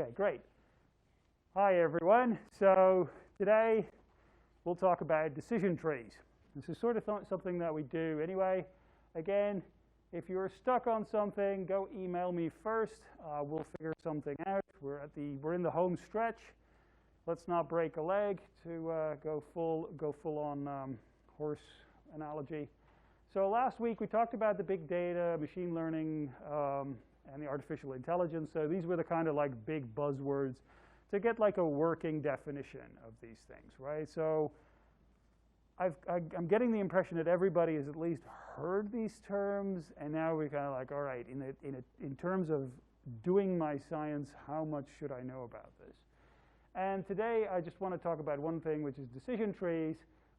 Okay, great. Hi, everyone. So today we'll talk about decision trees. This is sort of something that we do anyway. Again, if you're stuck on something, go email me first. We'll figure something out. We're in the home stretch. Let's not break a leg to go full on horse analogy. So last week we talked about the big data, machine learning, and the artificial intelligence. So these were the kind of like big buzzwords to get like a working definition of these things, right? So I'm getting the impression that everybody has at least heard these terms, and now we're kind of like, all right, in terms of doing my science, how much should I know about this? And today I just want to talk about one thing, which is decision trees.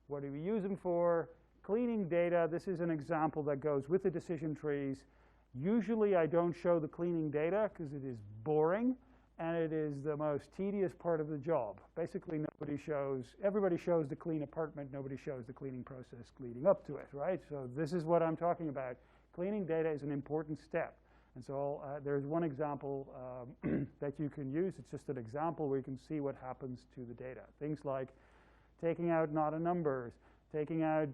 What do we use them for? Cleaning data. This is an example that goes with the decision trees. Usually I don't show the cleaning data because it is boring and it is the most tedious part of the job. Basically everybody shows the clean apartment, nobody shows the cleaning process leading up to it, right? So this is what I'm talking about. Cleaning data is an important step. And so there's one example that you can use. It's just an example where you can see what happens to the data. Things like taking out not a numbers, taking out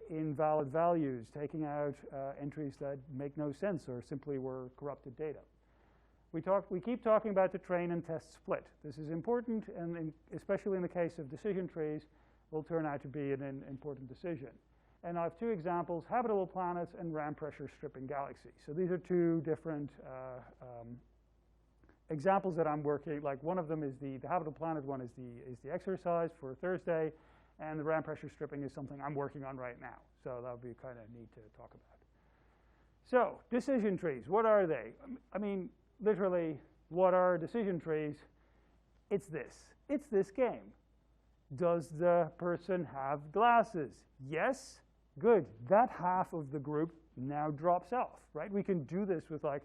invalid values, taking out entries that make no sense or simply were corrupted data. We keep talking about the train and test split. This is important, and especially in the case of decision trees, will turn out to be an important decision. And I have two examples, habitable planets and ram pressure stripping galaxies. So these are two different examples that I'm working. Like one of them is the habitable planet one is the exercise for Thursday, and the ram pressure stripping is something I'm working on right now. So that would be kind of neat to talk about. So decision trees, what are they? I mean, literally, what are decision trees? It's this. It's this game. Does the person have glasses? Yes. Good. That half of the group now drops off, right? We can do this with like,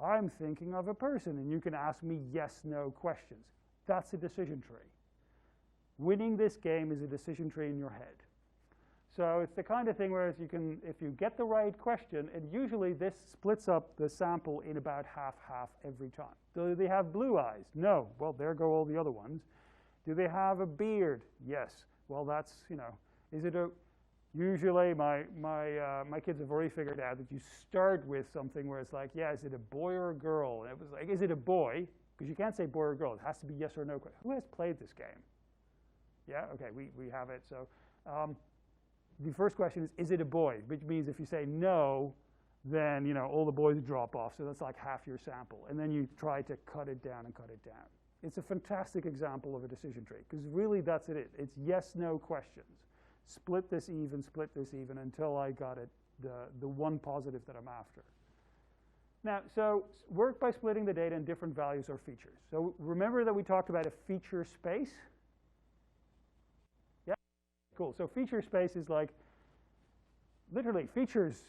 I'm thinking of a person, and you can ask me yes/no questions. That's a decision tree. Winning this game is a decision tree in your head. So it's the kind of thing where if you get the right question, and usually this splits up the sample in about half-half every time. Do they have blue eyes? No. Well, there go all the other ones. Do they have a beard? Yes. Well, that's, is it a... Usually my kids have already figured out that you start with something where it's like, yeah, is it a boy or a girl? And it was like, is it a boy? Because you can't say boy or girl. It has to be yes or no. Who has played this game? Yeah, okay, we have it. So the first question is it a boy? Which means if you say no, then all the boys drop off. So that's like half your sample. And then you try to cut it down and cut it down. It's a fantastic example of a decision tree, because really that's it. It's yes/no questions. Split this even until I got it, the one positive that I'm after. Now, so work by splitting the data in different values or features. So remember that we talked about a feature space? Yeah? Cool. So feature space is like literally features,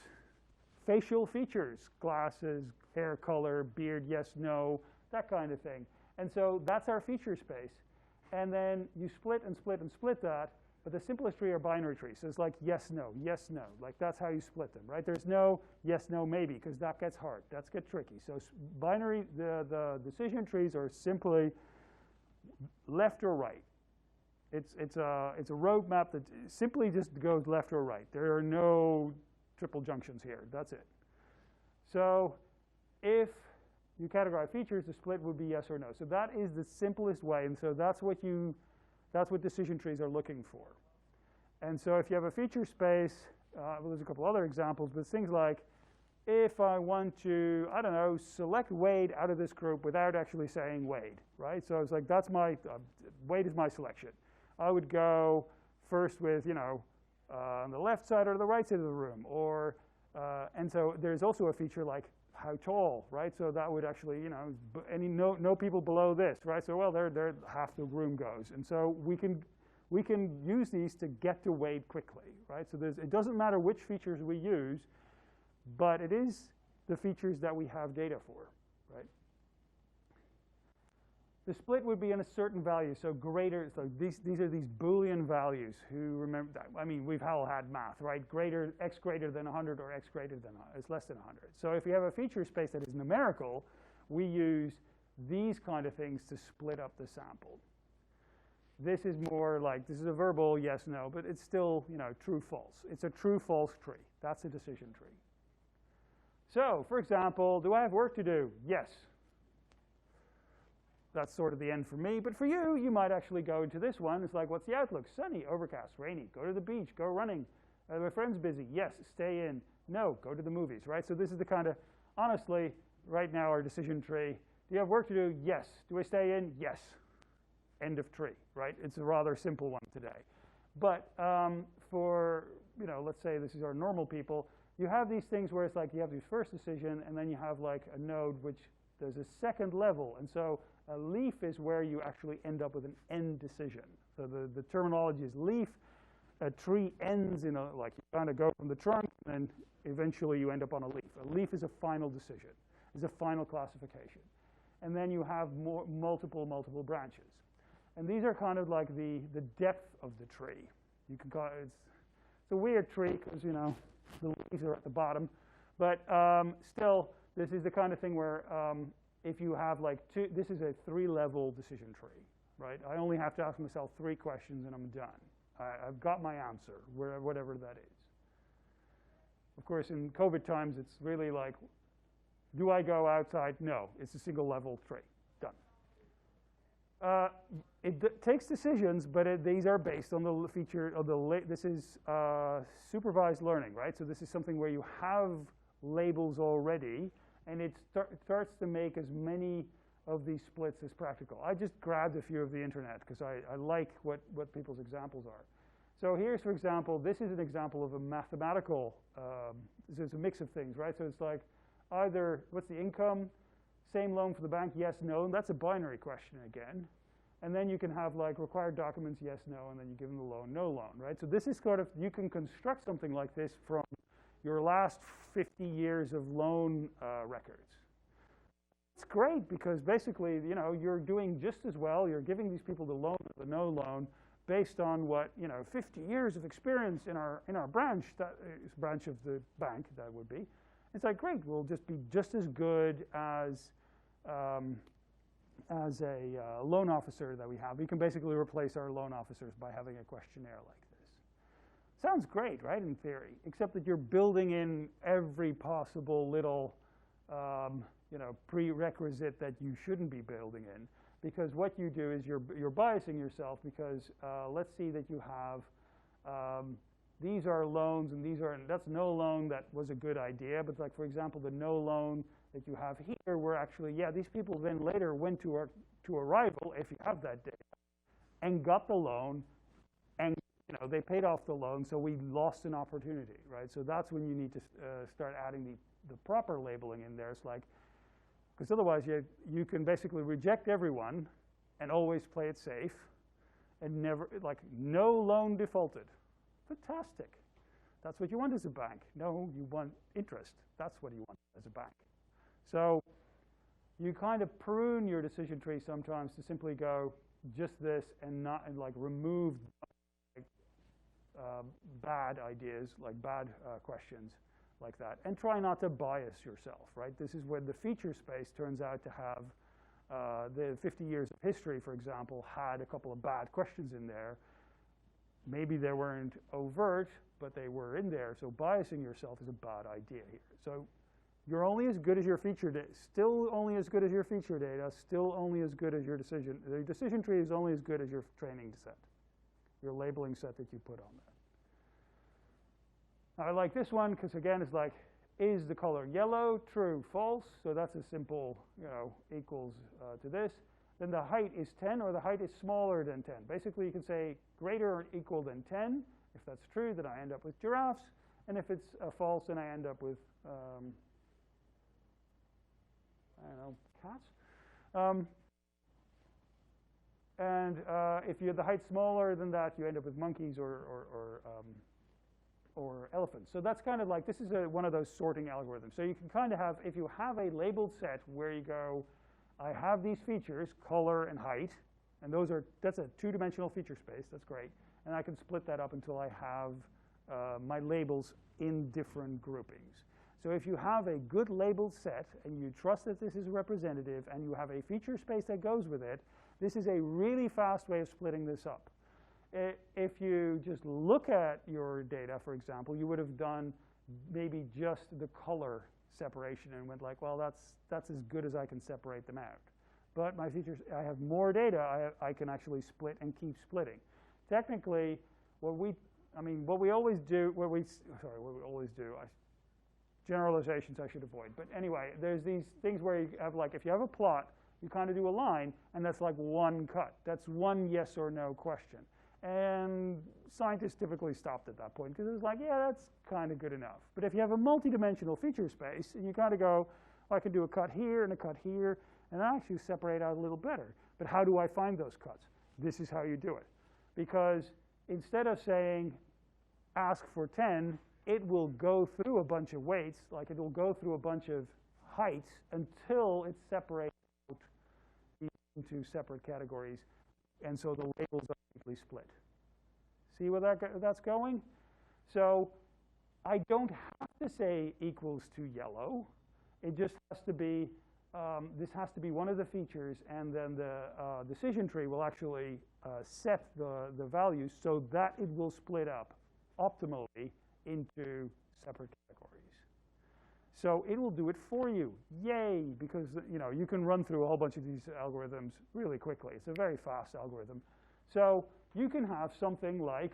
facial features, glasses, hair color, beard, yes, no, that kind of thing. And so that's our feature space. And then you split and split and split that. But the simplest tree are binary trees. So it's like yes, no, yes, no. Like that's how you split them, right? There's no yes, no, maybe, because that gets hard. That's get tricky. So binary, the decision trees are simply left or right. It's a roadmap that simply just goes left or right. There are no triple junctions here. That's it. So if you categorize features, the split would be yes or no. So that is the simplest way, and so that's what decision trees are looking for. And so if you have a feature space, well, there's a couple other examples, but things like if I want to, I don't know, select Wade out of this group without actually saying Wade, right? So it's like that's my, Wade is my selection. I would go first with, on the left side or the right side of the room. Or, and so there's also a feature like how tall, right? So that would actually, no people below this, right? So well, they're half the room goes, and so we can use these to get to Wade quickly, right? So it doesn't matter which features we use, but it is the features that we have data for, right? The split would be in a certain value, so greater. So these are these Boolean values. Who remember that? I mean, we've all had math, right? X greater than 100 or X greater than is less than 100. So if you have a feature space that is numerical, we use these kind of things to split up the sample. This is more like, this is a verbal yes, no, but it's still, you know, true, false. It's a true, false tree. That's a decision tree. So, for example, do I have work to do? Yes. That's sort of the end for me. But for you, you might actually go into this one. It's like, what's the outlook? Sunny, overcast, rainy. Go to the beach. Go running. Are my friends busy? Yes. Stay in. No. Go to the movies, right? So this is the kind of, honestly, right now our decision tree. Do you have work to do? Yes. Do I stay in? Yes. End of tree, right? It's a rather simple one today. But for, you know, let's say this is our normal people, you have these things where it's like you have this first decision, and then you have like a node which there's a second level. And so a leaf is where you actually end up with an end decision. So the terminology is leaf. A tree ends in a, like you kind of go from the trunk, and eventually you end up on a leaf. A leaf is a final decision, is a final classification. And then you have multiple branches. And these are kind of like the depth of the tree. You can call it, it's a weird tree because, you know, the leaves are at the bottom. But still, this is the kind of thing where if you have like this is a 3-level decision tree, right? I only have to ask myself 3 questions and I'm done. I've got my answer, whatever that is. Of course, in COVID times, it's really like, do I go outside? No, it's a single-level tree. Done. It takes decisions, but these are based on the feature of this is supervised learning, right? So this is something where you have labels already, and it starts to make as many of these splits as practical. I just grabbed a few of the internet because I like what people's examples are. So here's, for example, this is an example of a mathematical, it's a mix of things, right? So it's like either, what's the income? Same loan for the bank, yes, no. And that's a binary question again. And then you can have like required documents, yes, no, and then you give them the loan, no loan, right? So this is sort of, you can construct something like this from your last 50 years of loan records. It's great because basically, you know, you're doing just as well. You're giving these people the loan or the no loan based on what, you know, 50 years of experience in our branch, that is branch of the bank, that would be. It's like, great, we'll just be just as good as a loan officer that we have. We can basically replace our loan officers by having a questionnaire like this. Sounds great, right, in theory, except that you're building in every possible little you know, prerequisite that you shouldn't be building in, because what you do is you're biasing yourself because let's see that you have these are loans and these are, that's no loan that was a good idea, but like, for example, the no loan that you have here were actually, yeah, these people then later went to a rival, if you have that data, and got the loan, and you know, they paid off the loan, so we lost an opportunity, right? So that's when you need to start adding the proper labeling in there. It's like, because otherwise you can basically reject everyone and always play it safe and never, like, no loan defaulted. Fantastic. That's what you want as a bank. No, you want interest. That's what you want as a bank. So you kind of prune your decision tree sometimes to simply go just this and not, and like remove bad ideas, like bad questions like that, and try not to bias yourself, right? This is where the feature space turns out to have the 50 years of history, for example, had a couple of bad questions in there. Maybe they weren't overt, but they were in there. So biasing yourself is a bad idea here. So you're only as good as your feature data, still only as good as your feature data, still only as good as your decision. The decision tree is only as good as your training set, your labeling set that you put on there. I like this one because, again, it's like, is the color yellow? True, false. So that's a simple, you know, equals to this. Then the height is 10, or the height is smaller than 10. Basically, you can say greater or equal than 10. If that's true, then I end up with giraffes. And if it's false, then I end up with, I don't know, cats. And if the height's smaller than that, you end up with monkeys or elephants. So that's kind of like, this is one of those sorting algorithms. So you can kind of have, if you have a labeled set where you go, I have these features, color and height, and that's a 2-dimensional feature space. That's great. And I can split that up until I have my labels in different groupings. So if you have a good labeled set and you trust that this is representative and you have a feature space that goes with it, this is a really fast way of splitting this up. If you just look at your data, for example, you would have done maybe just the color separation and went like, well, that's as good as I can separate them out. But my features, I have more data, I can actually split and keep splitting. Technically, what we always do, generalizations I should avoid. But anyway, there's these things where you have, like, if you have a plot, you kind of do a line, and that's like one cut. That's one yes or no question. And scientists typically stopped at that point because it was like, yeah, that's kind of good enough. But if you have a multi-dimensional feature space, and you kind of go, I can do a cut here and a cut here, and I actually separate out a little better. But how do I find those cuts? This is how you do it. Because instead of saying, ask for 10, it will go through a bunch of weights, like it will go through a bunch of heights until it separates out into separate categories. And so the labels are completely split. See where that's going? So I don't have to say equals to yellow. It just has to be, this has to be one of the features, and then the decision tree will actually set the values so that it will split up optimally into separate categories. So it will do it for you. Yay, because you can run through a whole bunch of these algorithms really quickly. It's a very fast algorithm. So you can have something like,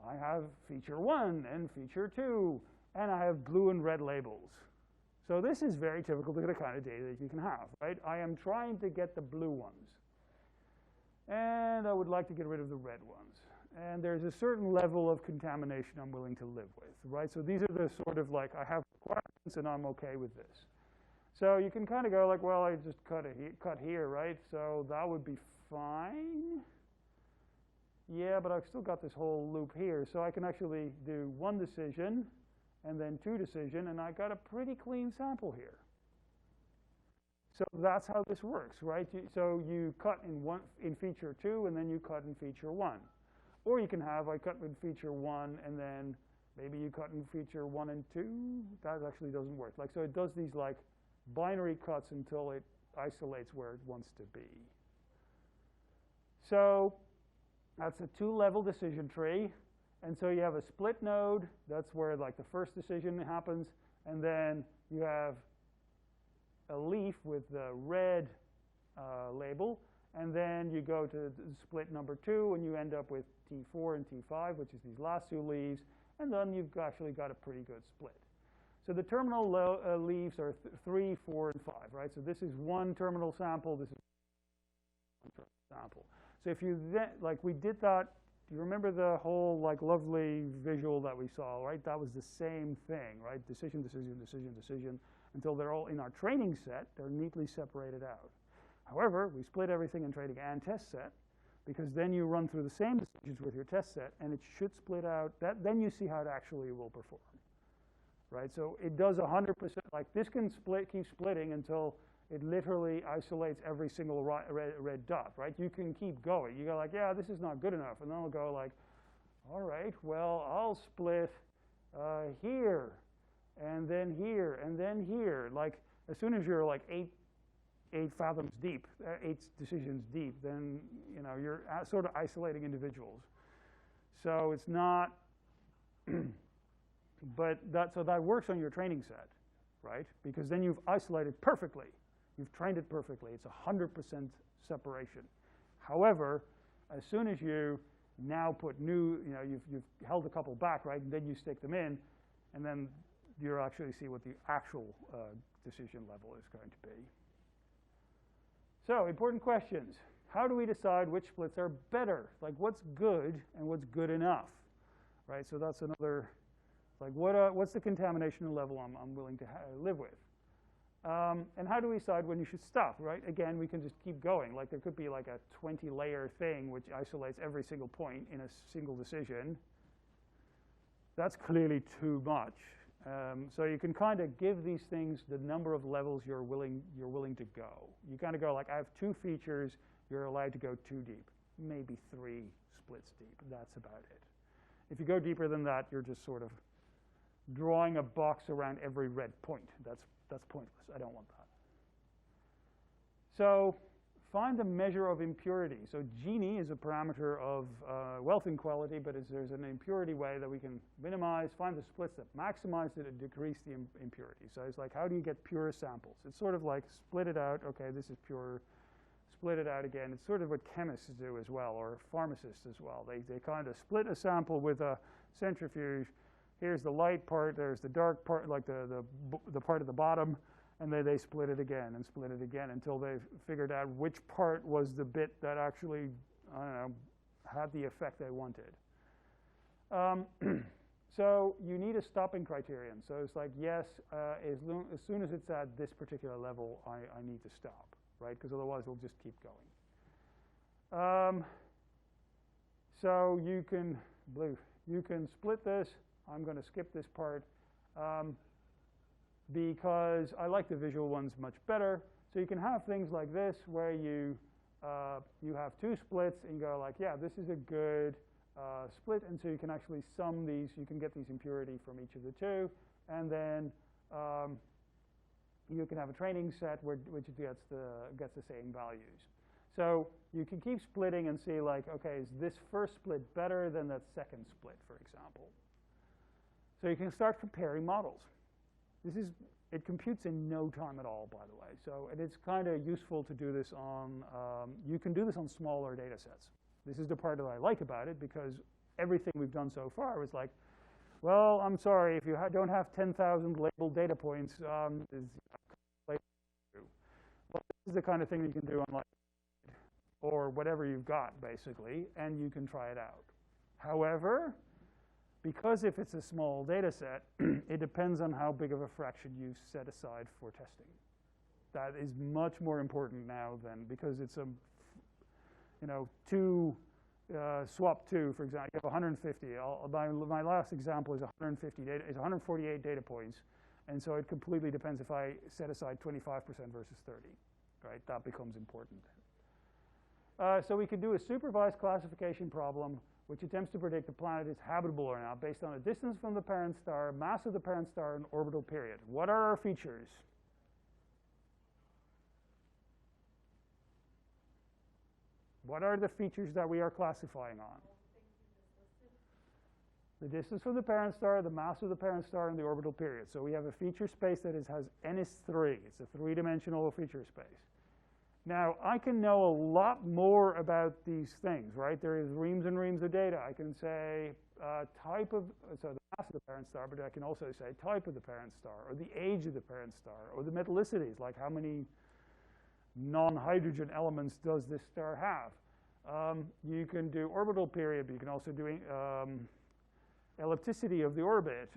I have feature 1 and feature 2, and I have blue and red labels. So this is very typical to the kind of data that you can have, right? I am trying to get the blue ones, and I would like to get rid of the red ones. And there's a certain level of contamination I'm willing to live with, right? So these are the sort of like, I have requirements and I'm okay with this. So you can kind of go like, well, I just cut here, right? So that would be fine. Yeah, but I've still got this whole loop here. So I can actually do 1 decision and then 2 decision, and I got a pretty clean sample here. So that's how this works, right? So you cut in feature 2, and then you cut in feature 1. Or you can have, I cut in feature 1, and then maybe you cut in feature 1 and 2. That actually doesn't work. Like, so it does these like binary cuts until it isolates where it wants to be. So that's a 2-level decision tree. And so you have a split node. That's where like the first decision happens. And then you have a leaf with the red label. And then you go to split number 2, and you end up with T4 and T5, which is these last 2 leaves. And then you've actually got a pretty good split. So the terminal leaves are 3, 4, and 5, right? So this is one terminal sample. This is one terminal sample. So if you then, like we did that, do you remember the whole like lovely visual that we saw, right? That was the same thing, right? Decision, decision, decision, decision, until they're all in our training set. They're neatly separated out. However, we split everything in training and test set, because then you run through the same decisions with your test set, and it should split out. Then you see how it actually will perform, right? So it does 100%. Like this can keep splitting until it literally isolates every single red dot, right? You can keep going. You go like, yeah, this is not good enough, and then it'll go like, all right, well, I'll split here, and then here, and then here. Like as soon as you're like 8 fathoms deep, 8 decisions deep, then you're sort of isolating individuals. So it's not, but that works on your training set, right? Because then you've isolated perfectly, you've trained it perfectly. It's 100% separation. However, as soon as you now put new, you've held a couple back, right, and then you stick them in, and then you actually see what the actual decision level is going to be. So, important questions. How do we decide which splits are better? Like, what's good and what's good enough, right? So that's another, like, what's the contamination level I'm willing to live with? And how do we decide when you should stop, right? Again, we can just keep going. Like, there could be like a 20-layer thing which isolates every single point in a single decision. That's clearly too much. So you can kind of give these things the number of levels you're willing to go. You kind of go like, I have 2 features, you're allowed to go 2 deep, maybe 3 splits deep. That's about it. If you go deeper than that, you're just sort of drawing a box around every red point. That's pointless. I don't want that. So find the measure of impurity. So Gini is a parameter of wealth inequality, but there's an impurity way that we can minimize, find the splits that maximize it and decrease the impurity. So it's like, how do you get pure samples? It's sort of like split it out. Okay, this is pure. Split it out again. It's sort of what chemists do as well, or pharmacists as well. They kind of split a sample with a centrifuge. Here's the light part. There's the dark part, like the part at the bottom. And they split it again and split it again until they figured out which part was the bit that actually, I don't know, had the effect they wanted. So you need a stopping criterion. So it's like, yes, as soon as it's at this particular level, I need to stop, right? Because otherwise it'll just keep going. So you can split this. I'm going to skip this part. Because I like the visual ones much better. So you can have things like this where you have two splits and go like, yeah, this is a good split. And so you can actually sum these. You can get these impurity from each of the two. And then you can have a training set which gets the same values. So you can keep splitting and see like, okay, is this first split better than that second split, for example? So you can start comparing models. It computes in no time at all, by the way. So it's kind of useful to do this on, you can do this on smaller data sets. This is the part that I like about it, because everything we've done so far was like, well, I'm sorry, if you don't have 10,000 labeled data points, well, this is the kind of thing you can do on like, or whatever you've got, basically, and you can try it out. However, because if it's a small data set, it depends on how big of a fraction you set aside for testing. That is much more important now than, because it's a, swap 2, for example, you have 150. My last example is 150 data, is 148 data points, and so it completely depends if I set aside 25% versus 30, right? That becomes important. So we can do a supervised classification problem which attempts to predict the planet is habitable or not based on the distance from the parent star, mass of the parent star, and orbital period. What are our features? What are the features that we are classifying on? The distance from the parent star, the mass of the parent star, and the orbital period. So we have a feature space that has n is 3. It's a three-dimensional feature space. Now, I can know a lot more about these things, right? There is reams and reams of data. I can say type of, so the mass of the parent star, but I can also say type of the parent star, or the age of the parent star, or the metallicities, like how many non-hydrogen elements does this star have. You can do orbital period, but you can also do ellipticity of the orbit.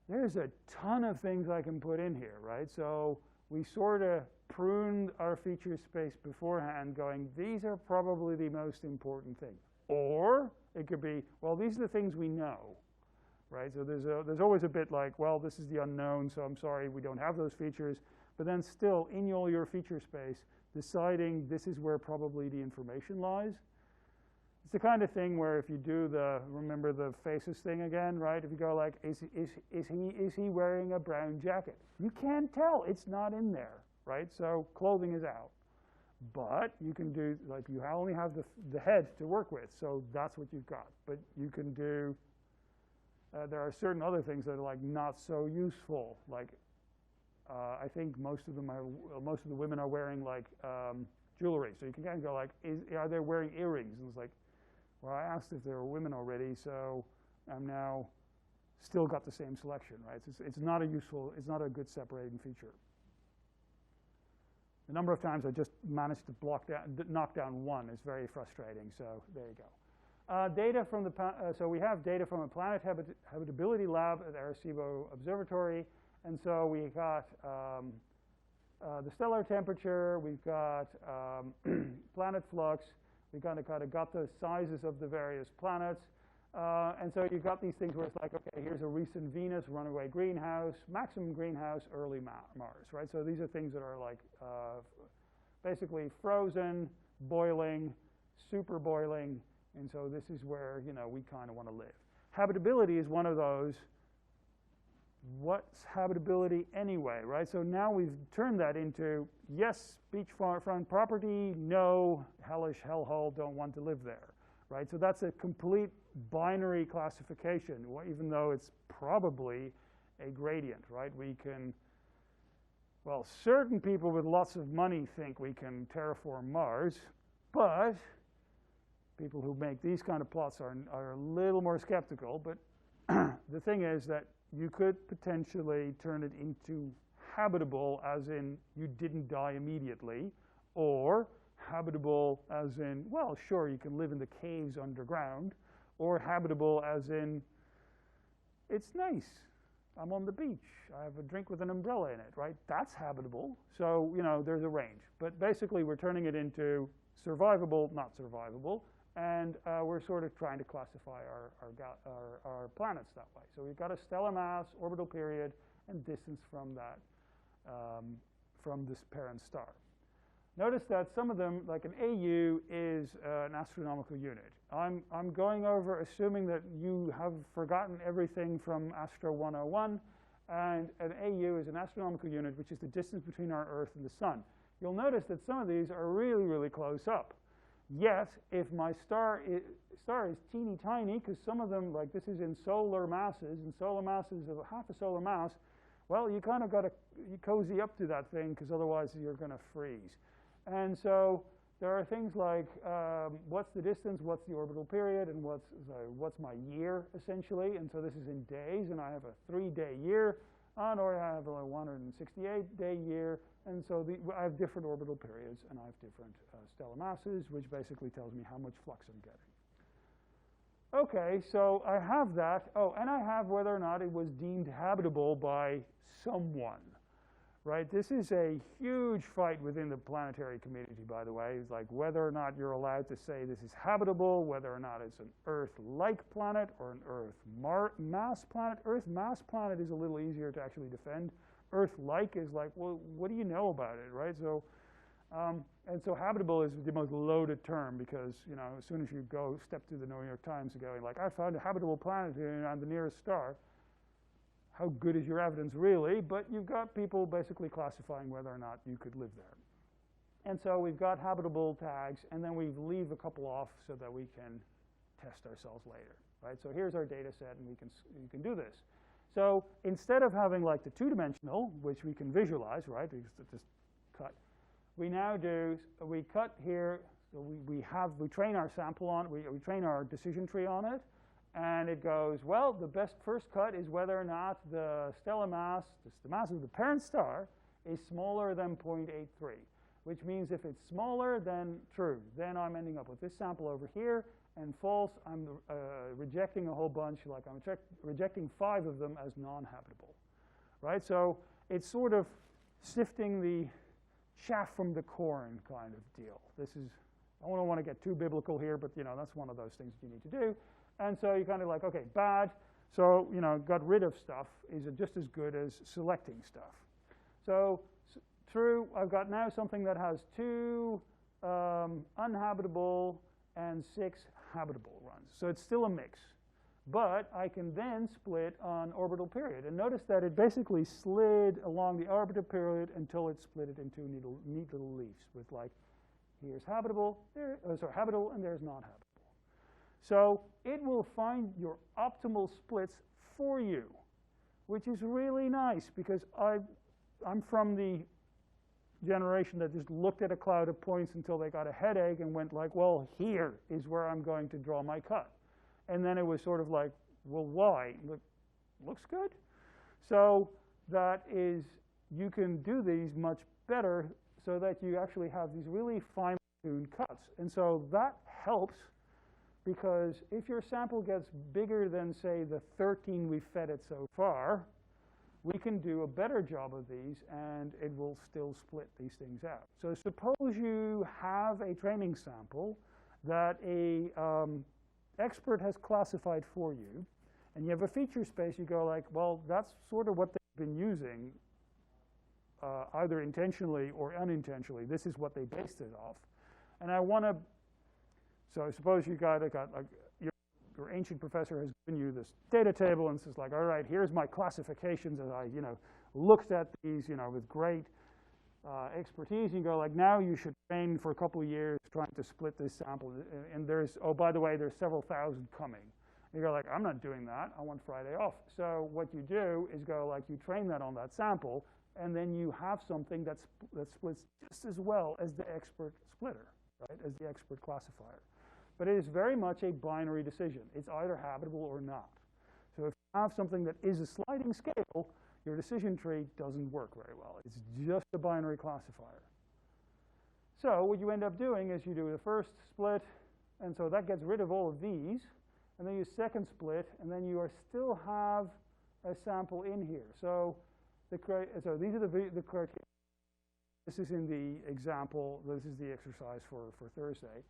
There's a ton of things I can put in here, right? So we sort of pruned our feature space beforehand, going, these are probably the most important things. Or it could be, well, these are the things we know, right? So there's always a bit like, well, this is the unknown, so I'm sorry we don't have those features. But then still, in all your feature space, deciding this is where probably the information lies. It's the kind of thing where if you do remember the faces thing again, right? If you go like, is he wearing a brown jacket? You can't tell. It's not in there, right? So clothing is out. But you can do, like, you only have the head to work with, so that's what you've got. But you can do, there are certain other things that are like not so useful. Like, I think most of the women are wearing like jewelry. So you can kind of go like, are they wearing earrings? And it's like, well, I asked if there were women already, so I'm now still got the same selection, right? It's not a useful, it's not a good separating feature. The number of times I just managed to knock down one is very frustrating, so there you go. Data from so we have data from a planet habitability lab at Arecibo Observatory, and so we got the stellar temperature, we've got planet flux, we kind of got the sizes of the various planets, and so you've got these things where it's like, okay, here's a recent Venus, runaway greenhouse, maximum greenhouse, early Mars, right? So these are things that are like basically frozen, boiling, super boiling, and so this is where, we kind of want to live. Habitability is one of those what's habitability anyway, right? So now we've turned that into, yes, beachfront property, no, hellish hellhole, don't want to live there, right? So that's a complete binary classification, even though it's probably a gradient, right? We can, well, certain people with lots of money think we can terraform Mars, but people who make these kind of plots are a little more skeptical. But the thing is that you could potentially turn it into habitable, as in you didn't die immediately, or habitable as in, well, sure, you can live in the caves underground, or habitable as in, it's nice. I'm on the beach. I have a drink with an umbrella in it, right? That's habitable. So, you know, there's a range. But basically, we're turning it into survivable, not survivable, and we're sort of trying to classify our planets that way. So we've got a stellar mass, orbital period, and distance from that, from this parent star. Notice that some of them, like an AU, is an astronomical unit. I'm going over assuming that you have forgotten everything from Astro 101, and an AU is an astronomical unit, which is the distance between our Earth and the Sun. You'll notice that some of these are really, really close up. Yet, if my star is teeny tiny, because some of them, like this is in solar masses, and solar masses of half a solar mass, well, you kind of got to cozy up to that thing, because otherwise you're going to freeze. And so there are things like what's the distance, what's the orbital period, and what's my year, essentially. And so this is in days, and I have a 3-day year, or I have a 168-day year. And so I have different orbital periods, and I have different stellar masses, which basically tells me how much flux I'm getting. Okay, so I have that. Oh, and I have whether or not it was deemed habitable by someone. Right, this is a huge fight within the planetary community, by the way. It's like whether or not you're allowed to say this is habitable, whether or not it's an Earth-like planet or an Earth-mass planet. Earth-mass planet is a little easier to actually defend. Earth-like is like, well, what do you know about it, right? So, and so habitable is the most loaded term, because, you know, as soon as you step to the New York Times and going like, I found a habitable planet on the nearest star. How good is your evidence, really? But you've got people basically classifying whether or not you could live there. And so we've got habitable tags, and then we leave a couple off so that we can test ourselves later, right? So here's our data set, and you can do this. So instead of having like the two-dimensional, which we can visualize, right? Just cut. We now we cut here. So we train our sample on. We train our decision tree on it. And it goes, well, the best first cut is whether or not the stellar mass, the mass of the parent star, is smaller than 0.83, which means if it's smaller, then true. Then I'm ending up with this sample over here, and false, I'm rejecting a whole bunch, like I'm rejecting 5 of them as non-habitable, right? So it's sort of sifting the chaff from the corn kind of deal. This is, I don't want to get too biblical here, but, you know, that's one of those things you need to do. And so you kind of like, okay, bad. So, you know, got rid of stuff is just as good as selecting stuff. So true, I've got now something that has 2 unhabitable and 6 habitable runs. So it's still a mix. But I can then split on orbital period. And notice that it basically slid along the orbital period until it split it into neat little leaves with like, here's habitable, habitable, and there's non-habitable. So it will find your optimal splits for you, which is really nice, because I'm from the generation that just looked at a cloud of points until they got a headache and went like, well, here is where I'm going to draw my cut. And then it was sort of like, well, why? Looks good. So that is, you can do these much better so that you actually have these really fine-tuned cuts. And so that helps, because if your sample gets bigger than, say, the 13 we've fed it so far, we can do a better job of these, and it will still split these things out. So suppose you have a training sample that a expert has classified for you, and you have a feature space. You go like, well, that's sort of what they've been using, either intentionally or unintentionally. This is what they based it off. And I want to, so suppose you got like, your ancient professor has given you this data table and says like, all right, here's my classifications as I, looked at these, with great expertise. You go like, now you should train for a couple of years trying to split this sample. And there's, oh, by the way, there's several thousand coming. You go like, I'm not doing that. I want Friday off. So what you do is go like, you train that on that sample, and then you have something that splits just as well as the expert splitter, right, as the expert classifier. But it is very much a binary decision. It's either habitable or not. So if you have something that is a sliding scale, your decision tree doesn't work very well. It's just a binary classifier. So what you end up doing is you do the first split, and so that gets rid of all of these, and then you second split, and then you still have a sample in here. So these are the criteria. This is in the example. This is the exercise for Thursday.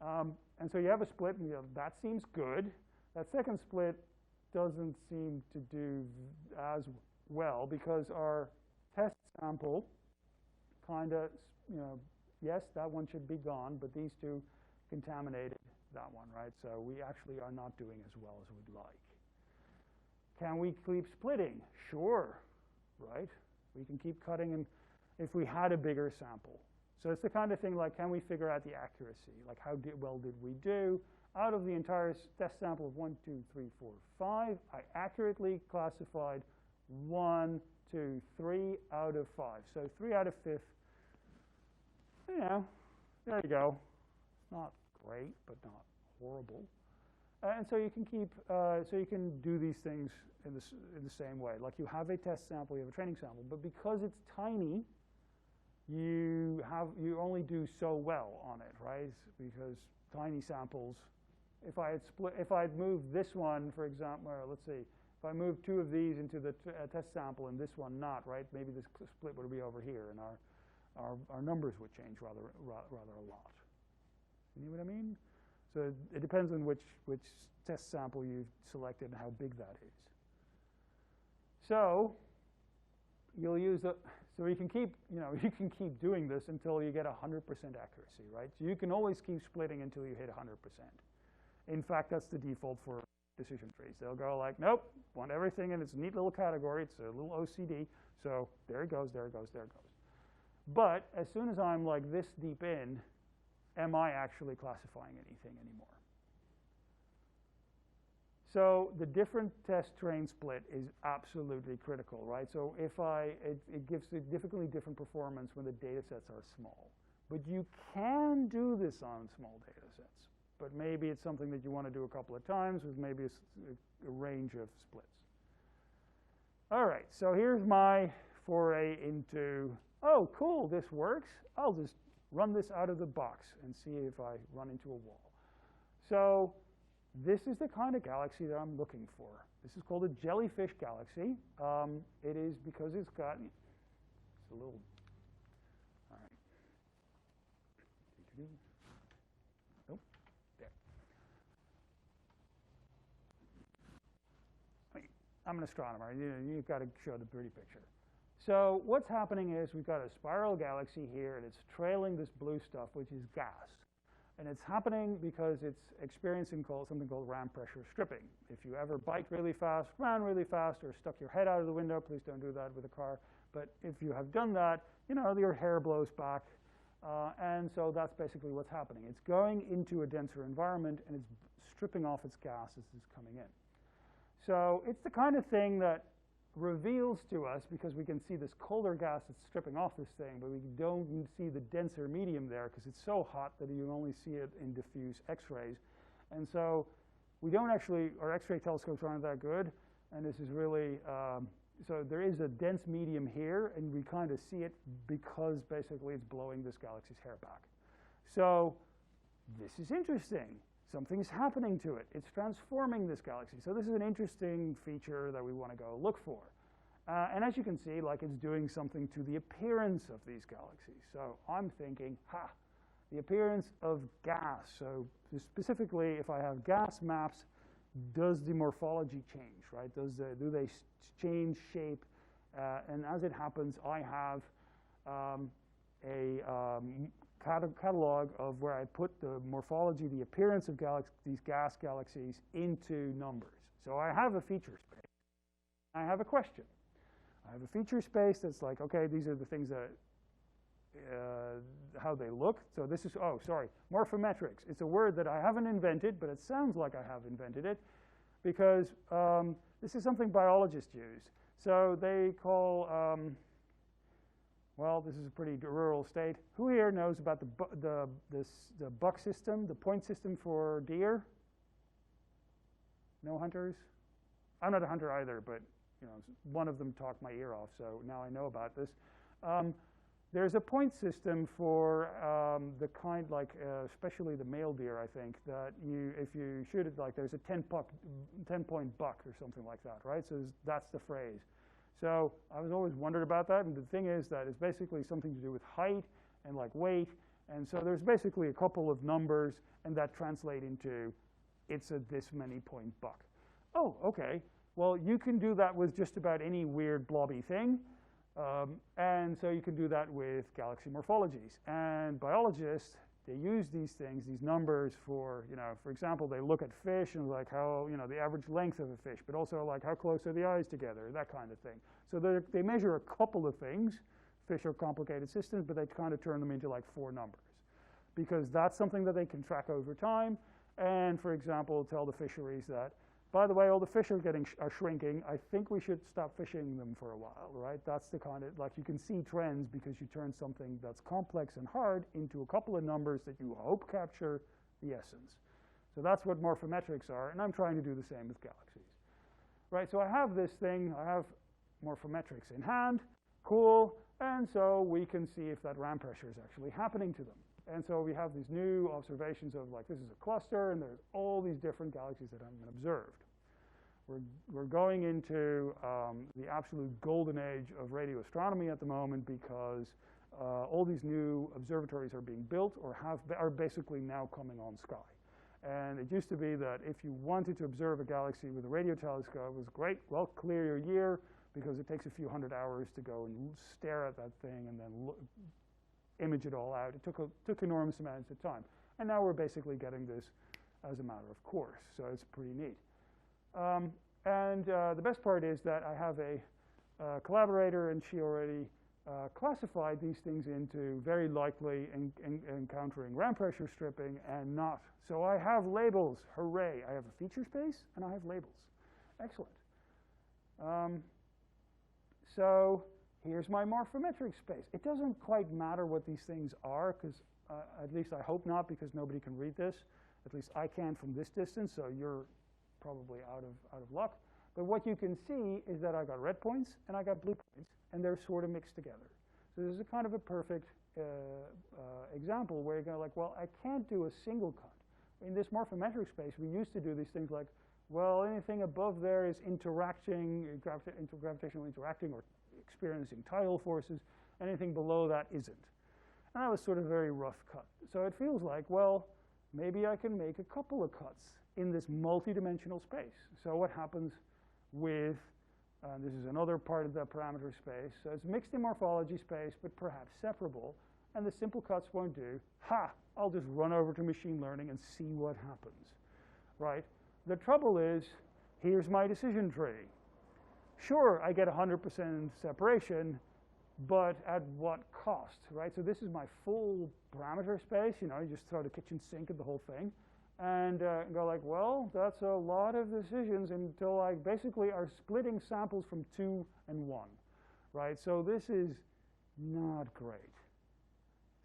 And so you have a split, and that seems good. That second split doesn't seem to do as well because our test sample kind of, yes, that one should be gone, but these two contaminated that one, right? So we actually are not doing as well as we'd like. Can we keep splitting? Sure, right? We can keep cutting, and if we had a bigger sample. So it's the kind of thing like, can we figure out the accuracy? Like, how well did we do? Out of the entire test sample of 1, 2, 3, 4, 5, I accurately classified 1, 2, 3 out of 5. So 3 out of 5, there you go. It's not great, but not horrible. And so you can keep, so you can do these things in the same way. Like you have a test sample, you have a training sample, but because it's tiny, you only do so well on it, right? Because tiny samples. If I had moved this one, for example, let's see, if I moved 2 of these into the test sample and this one not, right? Maybe this split would be over here, and our numbers would change rather a lot. You know what I mean? So it depends on which test sample you've selected and how big that is. So you'll use so you can keep, you can keep doing this until you get 100% accuracy, right? So you can always keep splitting until you hit 100%. In fact, that's the default for decision trees. They'll go like, nope, want everything in its neat little category. It's a little OCD. So there it goes, there it goes, there it goes. But as soon as I'm like this deep in, am I actually classifying anything anymore? So the different test train split is absolutely critical, right? So it gives significantly different performance when the data sets are small. But you can do this on small data sets. But maybe it's something that you want to do a couple of times with maybe a range of splits. All right, so here's my foray into, oh, cool, this works. I'll just run this out of the box and see if I run into a wall. So this is the kind of galaxy that I'm looking for. This is called a jellyfish galaxy. It is because it's got, it's a little, all right. Nope, there. I'm an astronomer. You've got to show the pretty picture. So what's happening is we've got a spiral galaxy here, and it's trailing this blue stuff, which is gas. And it's happening because it's experiencing something called ram pressure stripping. If you ever bike really fast, ran really fast, or stuck your head out of the window, please don't do that with a car. But if you have done that, your hair blows back. And so that's basically what's happening. It's going into a denser environment, and it's stripping off its gas as it's coming in. So it's the kind of thing that reveals to us, because we can see this colder gas that's stripping off this thing, but we don't see the denser medium there because it's so hot that you only see it in diffuse X-rays. And so we don't actually, our X-ray telescopes aren't that good, and this is really, so there is a dense medium here, and we kind of see it because basically it's blowing this galaxy's hair back. So this is interesting. Something's happening to it. It's transforming this galaxy. So this is an interesting feature that we want to go look for. And as you can see, like it's doing something to the appearance of these galaxies. So I'm thinking, the appearance of gas. So specifically, if I have gas maps, does the morphology change, right? Do they change shape? And as it happens, I have catalog of where I put the morphology, the appearance of these gas galaxies into numbers. So I have a feature space. I have a question. I have a feature space that's like, okay, these are the things that, how they look. So this is, oh, sorry, morphometrics. It's a word that I haven't invented, but it sounds like I have invented it, because this is something biologists use. So they call, well, this is a pretty rural state. Who here knows about the buck system, the point system for deer? No hunters? I'm not a hunter either, but you know, one of them talked my ear off, so now I know about this. There's a point system for the kind, like especially the male deer, I think, that if you shoot it, like there's a 10-point buck or something like that, right? So that's the phrase. So I was always wondered about that, and the thing is that it's basically something to do with height and like weight, and so there's basically a couple of numbers, and that translate into it's a this many point buck. Oh, okay. Well, you can do that with just about any weird blobby thing. And so you can do that with galaxy morphologies. And biologists, they use these things, these numbers for, you know, for example, they look at fish and like how, you know, the average length of a fish, but also like how close are the eyes together, that kind of thing. So they measure a couple of things. Fish are complicated systems, but they kind of turn them into like 4 numbers, because that's something that they can track over time. And for example, tell the fisheries that, by the way, all the fish are shrinking. I think we should stop fishing them for a while, right? That's the kind of, like you can see trends because you turn something that's complex and hard into a couple of numbers that you hope capture the essence. So that's what morphometrics are, and I'm trying to do the same with galaxies. Right, so I have this thing, I have morphometrics in hand, cool, and so we can see if that ram pressure is actually happening to them. And so we have these new observations of like, this is a cluster, and there's all these different galaxies that have been observed. We're going into the absolute golden age of radio astronomy at the moment, because all these new observatories are being built or are basically now coming on sky. And it used to be that if you wanted to observe a galaxy with a radio telescope, it was great, well, clear your year, because it takes a few hundred hours to go and stare at that thing and then image it all out. It took enormous amounts of time. And now we're basically getting this as a matter of course, so it's pretty neat. The best part is that I have a collaborator, and she already classified these things into very likely encountering ram pressure stripping and not. So I have labels, hooray. I have a feature space and I have labels. Excellent. So here's my morphometric space. It doesn't quite matter what these things are, because at least I hope not, because nobody can read this. At least I can from this distance, so you're probably out of luck. But what you can see is that I got red points and I got blue points, and they're sort of mixed together. So this is a kind of a perfect example where you go like, well, I can't do a single cut. In this morphometric space, we used to do these things like, well, anything above there is interacting, intergravitational interacting or experiencing tidal forces. Anything below that isn't. And that was sort of a very rough cut. So it feels like, well, maybe I can make a couple of cuts in this multi-dimensional space. So what happens with, this is another part of the parameter space. So it's mixed in morphology space, but perhaps separable. And the simple cuts won't do. Ha! I'll just run over to machine learning and see what happens, right? The trouble is, here's my decision tree. Sure, I get 100% separation, but at what cost, right? So this is my full parameter space. You know, you just throw the kitchen sink at the whole thing, and go like, well, that's a lot of decisions until I basically are splitting samples from 2 and 1, right? So this is not great.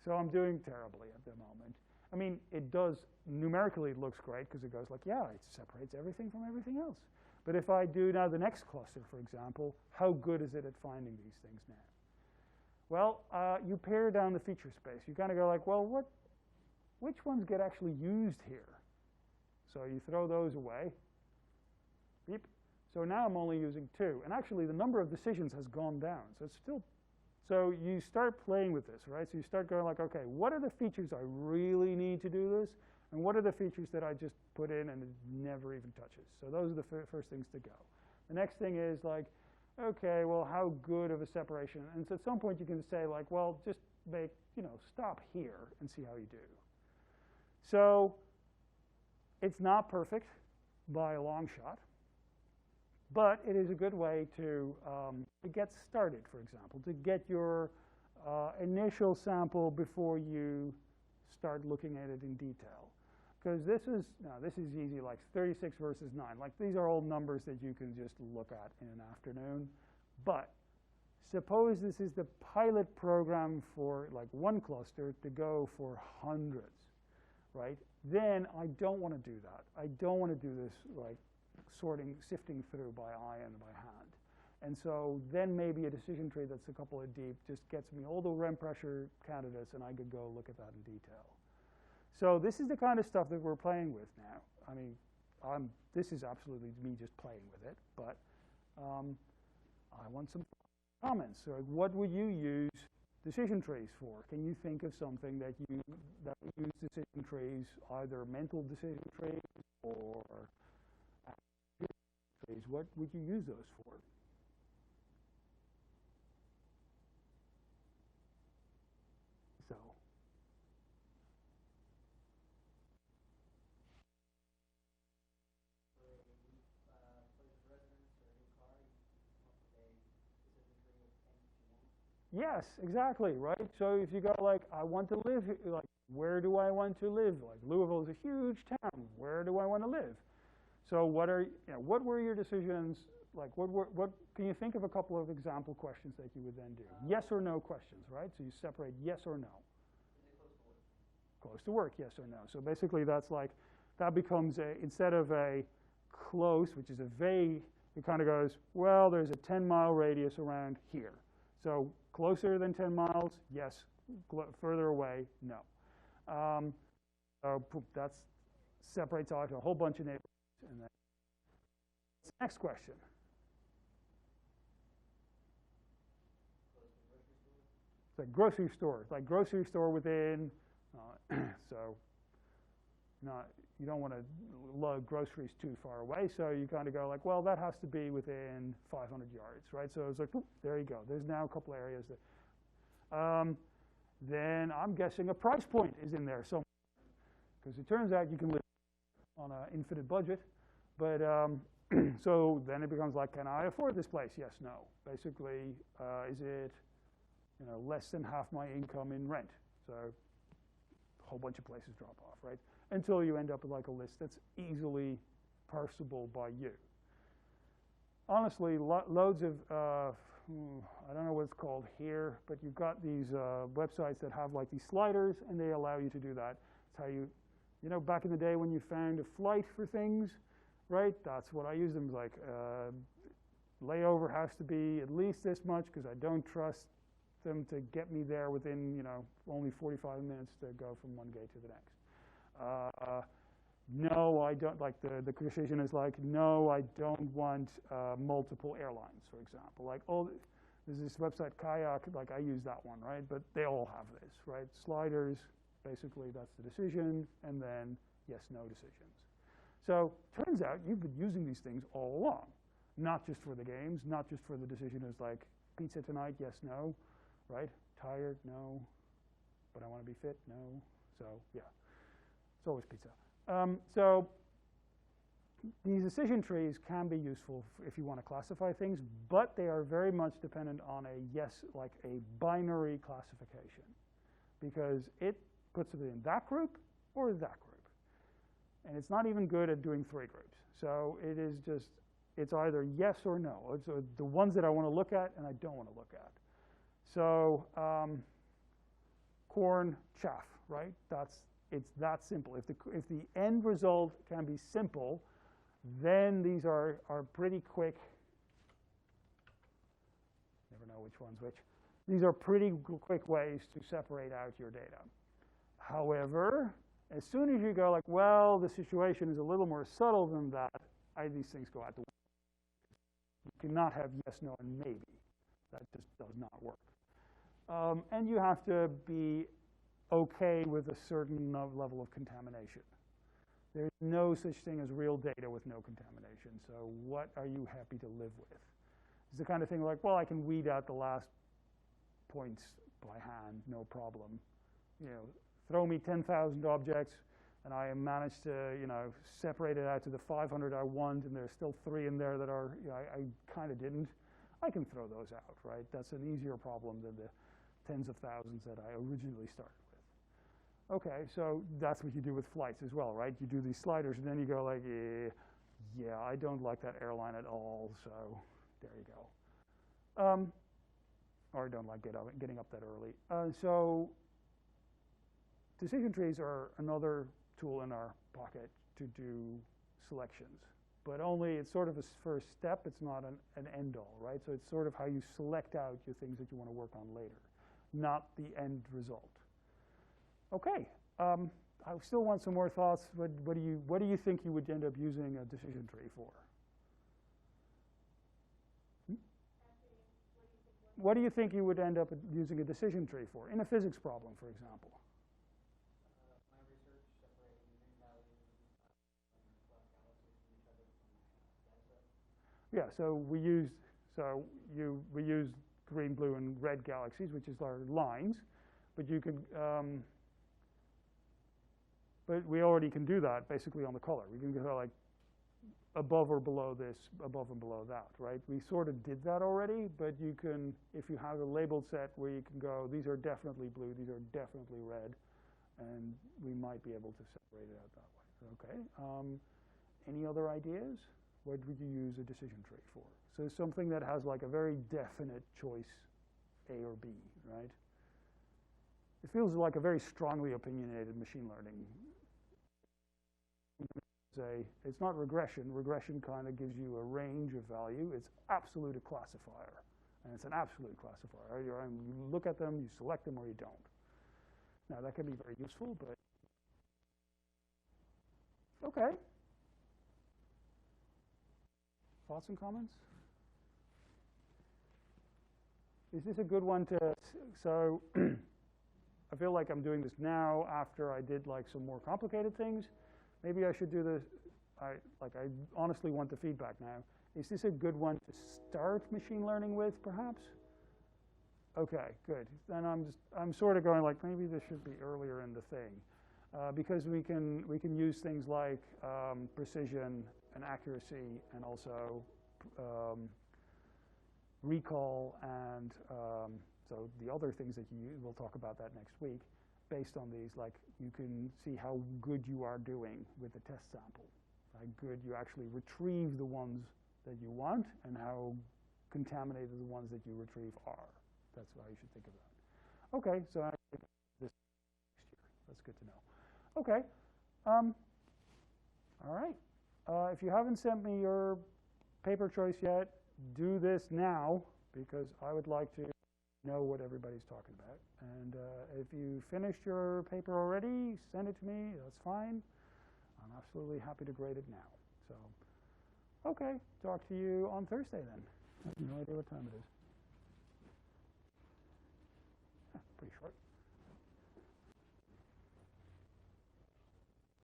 So I'm doing terribly at the moment. I mean, it does, numerically it looks great, because it goes like, yeah, it separates everything from everything else. But if I do now the next cluster, for example, how good is it at finding these things now? Well, you pare down the feature space. You kind of go like, well, which ones get actually used here? So you throw those away. Beep. So now I'm only using 2. And actually, the number of decisions has gone down. So it's still, so you start playing with this, right? So you start going like, okay, what are the features I really need to do this? And what are the features that I just put in and it never even touches? So those are the first things to go. The next thing is like, okay, well, how good of a separation? And so at some point you can say like, well, just stop here and see how you do. So it's not perfect by a long shot, but it is a good way to get started, for example, to get your initial sample before you start looking at it in detail. Because this is easy, like 36 versus 9. Like these are all numbers that you can just look at in an afternoon. But suppose this is the pilot program for like one cluster to go for hundreds, right? Then I don't want to do that. I don't want to do this like sifting through by eye and by hand. And so then maybe a decision tree that's a couple of deep just gets me all the REM pressure candidates, and I could go look at that in detail. So this is the kind of stuff that we're playing with now. I mean, this is absolutely me just playing with it, but I want some comments. So what would you use decision trees for? Can you think of something that we use decision trees, either mental decision trees or trees? What would you use those for? So. Yes, exactly, right? So if you go like, I want to live, like, where do I want to live? Like, Louisville is a huge town. Where do I want to live? So what were your decisions? Like, what can you think of a couple of example questions that you would then do? Yes or no questions, right? So you separate yes or no. Close to work, yes or no. So basically that's like, that becomes instead of a close, which is a vague, it kind of goes, well, there's a 10-mile radius around here. So closer than 10 miles, yes. Further away, no. So that separates out a whole bunch of neighborhoods. And then next question. It's like grocery store. It's like grocery store within. So you don't want to lug groceries too far away. So you kind of go like, well, that has to be within 500 yards, right? So it's like, whoop, there you go. There's now a couple areas that. Then I'm guessing a price point is in there somewhere, because it turns out you can live on an infinite budget. But so then it becomes like, can I afford this place? Yes, no. Basically, is it less than half my income in rent? So a whole bunch of places drop off, right? Until you end up with like a list that's easily parsable by you. Honestly, loads of, I don't know what it's called here, but you've got these websites that have like these sliders, and they allow you to do that. It's how you back in the day when you found a flight for things, right? That's what I use them like. Layover has to be at least this much because I don't trust them to get me there within, only 45 minutes to go from one gate to the next. No, I don't, like the decision is like, no, I don't want multiple airlines, for example. Like, there's this website, Kayak, like I use that one, right? But they all have this, right? Sliders, basically that's the decision, and then yes, no decisions. So turns out you've been using these things all along, not just for the games, not just for the decision is like, pizza tonight, yes, no, right? Tired, no, but I want to be fit, no. So yeah, it's always pizza. So these decision trees can be useful if you want to classify things, but they are very much dependent on like a binary classification, because it puts it in that group or that group. And it's not even good at doing 3 groups. So it is just, it's either yes or no. It's the ones that I want to look at and I don't want to look at. So corn, chaff, right? It's that simple. If the end result can be simple, then these are pretty quick. Never know which one's which. These are pretty quick ways to separate out your data. However, as soon as you go like, well, the situation is a little more subtle than that, these things go out the window. You cannot have yes, no, and maybe. That just does not work. And you have to be okay with a certain level of contamination. There's no such thing as real data with no contamination. So what are you happy to live with? It's the kind of thing like, well, I can weed out the last by hand, no problem. You know, throw me 10,000 objects, and I managed to, you know, separate it out to the 500 I want, and there's still 3 in there that are, you know, I kind of didn't. I can throw those out, right? That's an easier problem than the tens of thousands that I originally started with. Okay, so that's what you do with flights as well, right? You do these sliders, and then you go like, yeah, I don't like that airline at all, so there you go. Or I don't like getting up that early. So decision trees are another tool in our pocket to do selections, but only it's sort of a first step. It's not an end-all, right? So it's sort of how you select out your things that you want to work on later, not the end result. Okay, I still want some more thoughts. What do you think you would end up using a decision tree for? What do you think you would end up using a decision tree for in a physics problem, for example? My research separating green values and black galaxies from each other from my data set. Yeah, so we use green, blue, and red galaxies, which is our lines, but you can but we already can do that basically on the color. We can go like above or below this, above and below that, right? We sort of did that already, but you can, if you have a labeled set where you can go, these are definitely blue, these are definitely red, and we might be able to separate it out that way. Okay. Any other ideas? What would you use a decision tree for? So something that has like a very definite choice, A or B, right? It feels like a very strongly opinionated machine learning. It's not regression. Regression kind of gives you a range of value. It's absolute classifier, and it's an absolute classifier. You look at them, you select them, or you don't. Now, that can be very useful, but okay. Thoughts and comments? Is this a good one to, so I feel like I'm doing this now after I did like some more complicated things. Maybe I should do this, I honestly want the feedback now. Is this a good one to start machine learning with, perhaps? Okay, good. Then I'm sort of going like, maybe this should be earlier in the thing. Because we can use things like precision and accuracy, and also recall, and so the other things that you use, we'll talk about that next week. Based on these, like you can see how good you are doing with the test sample, how good you actually retrieve the ones that you want, and how contaminated the ones that you retrieve are. That's how you should think of that. Okay, so I think this next year. That's good to know. Okay. All right. If you haven't sent me your paper choice yet, do this now, because I would like to know what everybody's talking about. And if you finished your paper already, send it to me. That's fine. I'm absolutely happy to grade it now. So, okay, talk to you on Thursday then. I have no idea what time it is. Yeah, pretty short.